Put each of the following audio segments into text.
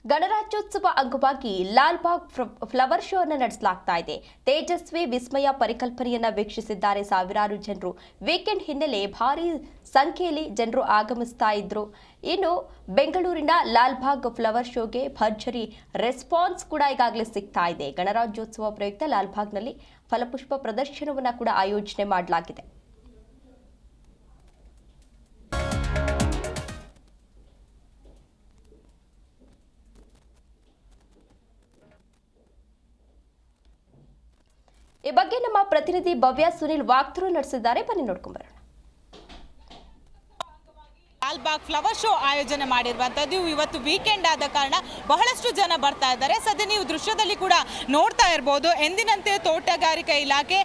ಗಣರಾಜ್ಯೋತ್ಸವ ಅಂಗವಾಗಿ Lalbagh flower show ಅನ್ನು ನಡೆಸಲಾಗ್ತಾ ಇದೆ. ತೇಜಸ್ವಿ ವಿಸ್ಮಯ ಪರಿಕಲ್ಪನೆಯನ್ನ ವೀಕ್ಷಿಸಿದ್ದಾರೆ ಸಾವಿರಾರು ಜನರು. ವೀಕೆಂಡ್ ಹಿನ್ನೆಲೆ ಭಾರಿ ಸಂಖ್ಯೆಯಲ್ಲಿ ಜನರು ಆಗಮಿಸ್ತಾ ಇದ್ರು. ಇನ್ನು ಬೆಂಗಳೂರಿನ ಲಾಲ್ಬಾಗ್ ಫ್ಲವರ್ ಶೋಗೆ ಭರ್ಜರಿ ರೆಸ್ಪಾನ್ಸ್ ಕೂಡ ಈಗಾಗಲೇ ಸಿಗ್ತಾ ಇದೆ. ಗಣರಾಜ್ಯೋತ್ಸವ ಪ್ರಯುಕ್ತ ಲಾಲ್ಬಾಗ್ನಲ್ಲಿ ಫಲಪುಷ್ಪ ಪ್ರದರ್ಶನವನ್ನ ಕೂಡ ಆಯೋಜನೆ ಮಾಡಲಾಗಿದೆ. ಈ ಬಗ್ಗೆ ನಮ್ಮ ಪ್ರತಿನಿಧಿ ಭವ್ಯ ಸುನಿಲ್ ವಾಕ್ಥ್ರೂ ನಡೆಸಿದ್ದಾರೆ. ಬನ್ನಿ ನೋಡ್ಕೊಂಡು ಬರೋಣ. ಲಾಲ್ಬಾಗ್ ಫ್ಲವರ್ ಶೋ ಆಯೋಜನೆ ಮಾಡಿರುವಂಥದ್ದು ಇವತ್ತು ವೀಕೆಂಡ್ ಆದ ಕಾರಣ ಬಹಳಷ್ಟು ಜನ ಬರ್ತಾ ಇದ್ದಾರೆ. ಸದ್ಯ ನೀವು ದೃಶ್ಯದಲ್ಲಿ ಕೂಡ ನೋಡ್ತಾ ಇರ್ಬೋದು. ಎಂದಿನಂತೆ ತೋಟಗಾರಿಕಾ ಇಲಾಖೆ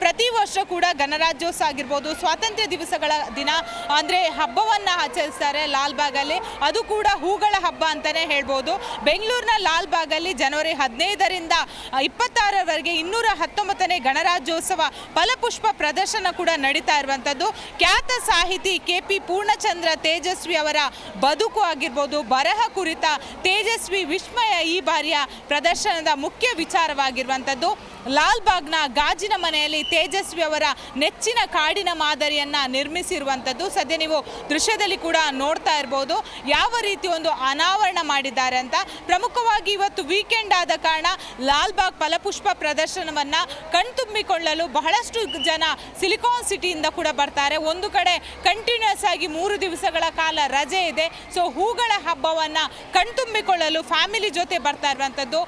ಪ್ರತಿ ವರ್ಷ ಕೂಡ ಗಣರಾಜ್ಯೋತ್ಸವ ಆಗಿರ್ಬೋದು, ಸ್ವಾತಂತ್ರ್ಯ ದಿವಸಗಳ ದಿನ ಅಂದರೆ ಹಬ್ಬವನ್ನು ಆಚರಿಸ್ತಾರೆ ಲಾಲ್ಬಾಗಲ್ಲಿ. ಅದು ಕೂಡ ಹೂಗಳ ಹಬ್ಬ ಅಂತಲೇ ಹೇಳ್ಬೋದು. ಬೆಂಗಳೂರಿನ ಲಾಲ್ಬಾಗಲ್ಲಿ ಜನವರಿ 15ರಿಂದ 26ರವರೆಗೆ 219ನೇ ಗಣರಾಜ್ಯೋತ್ಸವ ಫಲಪುಷ್ಪ ಪ್ರದರ್ಶನ ಕೂಡ ನಡೀತಾ ಇರುವಂಥದ್ದು. ಖ್ಯಾತ ಸಾಹಿತಿ KP ಪೂರ್ಣಚಂದ್ರ ತೇಜಸ್ವಿ ಅವರ ಬದುಕು ಆಗಿರ್ಬೋದು, ಬರಹ ಕುರಿತ ತೇಜಸ್ವಿ ವಿಸ್ಮಯ ಈ ಬಾರಿಯ ಪ್ರದರ್ಶನದ ಮುಖ್ಯ ವಿಚಾರವಾಗಿರುವಂಥದ್ದು. ಲಾಲ್ಬಾಗ್ನ ಗಾಜಿನ ಮನೆಯಲ್ಲಿ ತೇಜಸ್ವಿ ಅವರ ನೆಚ್ಚಿನ ಕಾಡಿನ ಮಾದರಿಯನ್ನ ನಿರ್ಮಿಸಿರುವಂಥದ್ದು. ಸದ್ಯ ನೀವು ದೃಶ್ಯದಲ್ಲಿ ಕೂಡ ನೋಡ್ತಾ ಇರ್ಬೋದು ಯಾವ ರೀತಿ ಒಂದು ಅನಾವರಣ ಮಾಡಿದ್ದಾರೆ ಅಂತ. ಪ್ರಮುಖವಾಗಿ ಇವತ್ತು ವೀಕೆಂಡ್ ಆದ ಕಾರಣ ಲಾಲ್ಬಾಗ್ ಫಲಪುಷ್ಪ ಪ್ರದರ್ಶನವನ್ನ ಕಣ್ತುಂಬಿಕೊಳ್ಳಲು ಬಹಳಷ್ಟು ಜನ ಸಿಲಿಕಾನ್ ಸಿಟಿಯಿಂದ ಕೂಡ ಬರ್ತಾರೆ. ಒಂದು ಕಡೆ ಕಂಟಿನ್ಯೂಸ್ ಆಗಿ 3 ದಿವಸಗಳ ಕಾಲ ರಜೆ ಇದೆ. ಸೊ ಹೂಗಳ ಹಬ್ಬವನ್ನ ಕಣ್ತುಂಬಿಕೊಳ್ಳಲು ಫ್ಯಾಮಿಲಿ ಜೊತೆ ಬರ್ತಾ ಇರುವಂಥದ್ದು.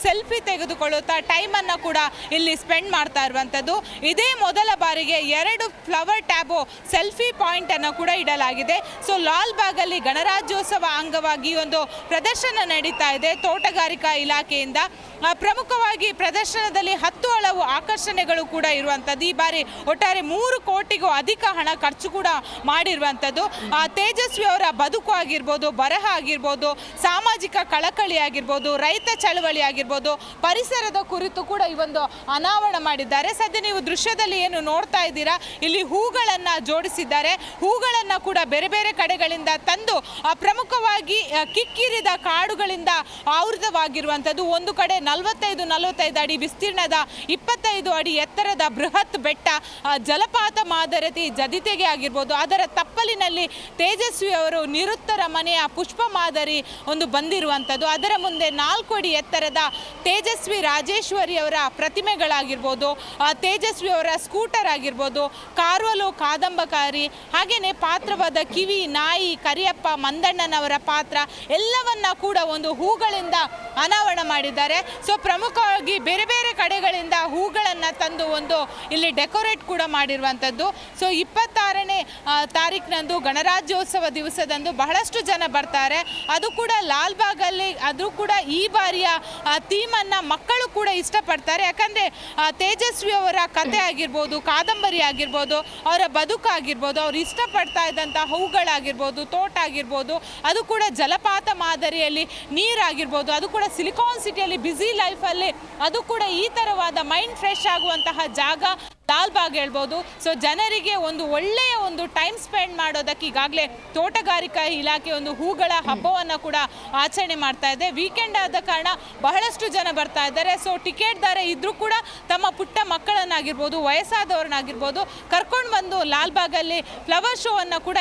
ಸೆಲ್ಫಿ ತೆಗೆದುಕೊಳ್ಳುತ್ತಾ ಟೈಮನ್ನು ಕೂಡ ಇಲ್ಲಿ ಸ್ಪೆಂಡ್ ಮಾಡ್ತಾ ಇರುವಂಥದ್ದು. ಇದೇ ಮೊದಲ ಬಾರಿಗೆ 2 ಫ್ಲವರ್ ಟ್ಯಾಬೋ ಸೆಲ್ಫಿ ಪಾಯಿಂಟ್ ಅನ್ನು ಕೂಡ ಇಡಲಾಗಿದೆ. ಸೊ ಲಾಲ್ಬಾಗಲ್ಲಿ ಗಣರಾಜ್ಯೋತ್ಸವ ಅಂಗವಾಗಿ ಒಂದು ಪ್ರದರ್ಶನ ನಡೀತಾ ಇದೆ ತೋಟಗಾರಿಕಾ ಇಲಾಖೆಯಿಂದ. ಪ್ರಮುಖವಾಗಿ ಪ್ರದರ್ಶನದಲ್ಲಿ 10 ಹಲವು ಆಕರ್ಷಣೆಗಳು ಕೂಡ ಇರುವಂಥದ್ದು. ಈ ಬಾರಿ ಒಟ್ಟಾರೆ 3 ಕೋಟಿಗೂ ಅಧಿಕ ಹಣ ಖರ್ಚು ಕೂಡ ಮಾಡಿರುವಂಥದ್ದು. ತೇಜಸ್ವಿ ಅವರ ಬದುಕು ಆಗಿರ್ಬೋದು, ಬರಹ ಆಗಿರ್ಬೋದು, ಸಾಮಾಜಿಕ ಕಳಕಳಿ ಆಗಿರ್ಬೋದು, ರೈತ ಚಳವಳಿ ಆಗಿರ್ಬೋದು, ಪರಿಸರದ ಕುರಿತು ಕೂಡ ಈ ಒಂದು ಅನಾವರಣ ಮಾಡಿದ್ದಾರೆ. ಸದ್ಯ ನೀವು ದೃಶ್ಯದಲ್ಲಿ ಏನು ನೋಡ್ತಾ ಇದ್ದೀರಾ, ಇಲ್ಲಿ ಹೂಗಳನ್ನು ಜೋಡಿಸಿದ್ದಾರೆ. ಹೂಗಳನ್ನು ಕೂಡ ಬೇರೆ ಬೇರೆ ಕಡೆಗಳಿಂದ ತಂದು ಪ್ರಮುಖವಾಗಿ ಕಿಕ್ಕಿರಿದ ಕಾಡುಗಳಿಂದ ಆವೃತವಾಗಿರುವಂಥದ್ದು. ಒಂದು ಕಡೆ 45 ಅಡಿ ವಿಸ್ತೀರ್ಣದ 25 ಅಡಿ ಎತ್ತರದ ಬೃಹತ್ ಬೆಟ್ಟ, ಜಲಪಾತ ಮಾದರಿ ಜದಿತೆಗೆ ಆಗಿರ್ಬೋದು, ಅದರ ತಪ್ಪಲಿನಲ್ಲಿ ತೇಜಸ್ವಿ ಅವರು ನಿರುತ್ತರ ಮನೆಯ ಪುಷ್ಪ ಮಾದರಿ ಒಂದು ಬಂದಿರುವಂಥದ್ದು. ಅದರ ಮುಂದೆ 4 ಅಡಿ ಎತ್ತರದ ತೇಜಸ್ವಿ ರಾಜೇಶ್ವರಿ ಅವರ ಪ್ರತಿಮೆಗಳಾಗಿರ್ಬೋದು, ತೇಜಸ್ವಿ ಅವರ ಸ್ಕೂಟರ್ ಆಗಿರ್ಬೋದು, ಕಾರ್ವಲು ಕಾದಂಬಕಾರಿ, ಹಾಗೆಯೇ ಪಾತ್ರವಾದ ಕಿವಿ, ನಾಯಿ, ಕರಿಯಪ್ಪ, ಮಂದಣ್ಣನವರ ಪಾತ್ರ ಎಲ್ಲವನ್ನ ಕೂಡ ಒಂದು ಹೂಗಳಿಂದ ಅನಾವರಣ ಮಾಡಿದ್ದಾರೆ. ಸೊ ಪ್ರಮುಖವಾಗಿ ಬೇರೆ ಬೇರೆ ಕಡೆಗಳಿಂದ ಹೂಗಳನ್ನು ತಂದು ಒಂದು ಇಲ್ಲಿ ಡೆಕೋರೇಟ್ ಕೂಡ ಮಾಡಿರುವಂಥದ್ದು. ಸೊ 26ನೇ ತಾರೀಕಿನಂದು ಗಣರಾಜ್ಯೋತ್ಸವ ದಿವಸದಂದು ಬಹಳಷ್ಟು ಜನ ಬರ್ತಾರೆ. ಅದು ಕೂಡ ಲಾಲ್ಬಾಗಲ್ಲಿ. ಅದು ಕೂಡ ಈ ಬಾರಿಯ ಥೀಮನ್ನು ಮಕ್ಕಳು ಕೂಡ ಇಷ್ಟಪಡ್ತಾರೆ. ಯಾಕಂದರೆ ತೇಜಸ್ವಿ ಅವರ ಕತೆ ಆಗಿರ್ಬೋದು, ಕಾದಂಬರಿ ಆಗಿರ್ಬೋದು, ಅವರ ಬದುಕಾಗಿರ್ಬೋದು, ಅವ್ರು ಇಷ್ಟಪಡ್ತಾ ಇದ್ದಂಥ ಹೂಗಳಾಗಿರ್ಬೋದು, ತೋಟ ಆಗಿರ್ಬೋದು, ಅದು ಕೂಡ ಜಲಪಾತ ಮಾದರಿಯಲ್ಲಿ ನೀರಾಗಿರ್ಬೋದು, ಅದು ಕೂಡ ಸಿಲಿಕಾನ್ ಸಿಟಿಯಲ್ಲಿ ಬ್ಯುಸಿ ಲೈಫಲ್ಲಿ ಅದು ಕೂಡ ಈ ಥರವಾದ ಮೈಂಡ್ ಫ್ರೆಶ್ ಆಗುವಂತಹ ಜಾಗ ಲಾಲ್ಬಾಗ್ ಹೇಳ್ಬೋದು. ಸೊ ಜನರಿಗೆ ಒಂದು ಒಳ್ಳೆಯ ಒಂದು ಟೈಮ್ ಸ್ಪೆಂಡ್ ಮಾಡೋದಕ್ಕೆ ಈಗಾಗಲೇ ತೋಟಗಾರಿಕಾ ಇಲಾಖೆ ಒಂದು ಹೂಗಳ ಹಬ್ಬವನ್ನು ಕೂಡ ಆಚರಣೆ ಮಾಡ್ತಾ ಇದೆ. ವೀಕೆಂಡ್ ಆದ ಕಾರಣ ಬಹಳಷ್ಟು ಜನ ಬರ್ತಾ ಇದ್ದಾರೆ. ಸೊ ಟಿಕೆಟ್ ದರ ಇದ್ರೂ ಕೂಡ ತಮ್ಮ ಪುಟ್ಟ ಮಕ್ಕಳನ್ನಾಗಿರ್ಬೋದು, ವಯಸ್ಸಾದವ್ರನ್ನಾಗಿರ್ಬೋದು ಕರ್ಕೊಂಡು ಬಂದು ಲಾಲ್ಬಾಗಲ್ಲಿ ಫ್ಲವರ್ ಶೋ ಅನ್ನು ಕೂಡ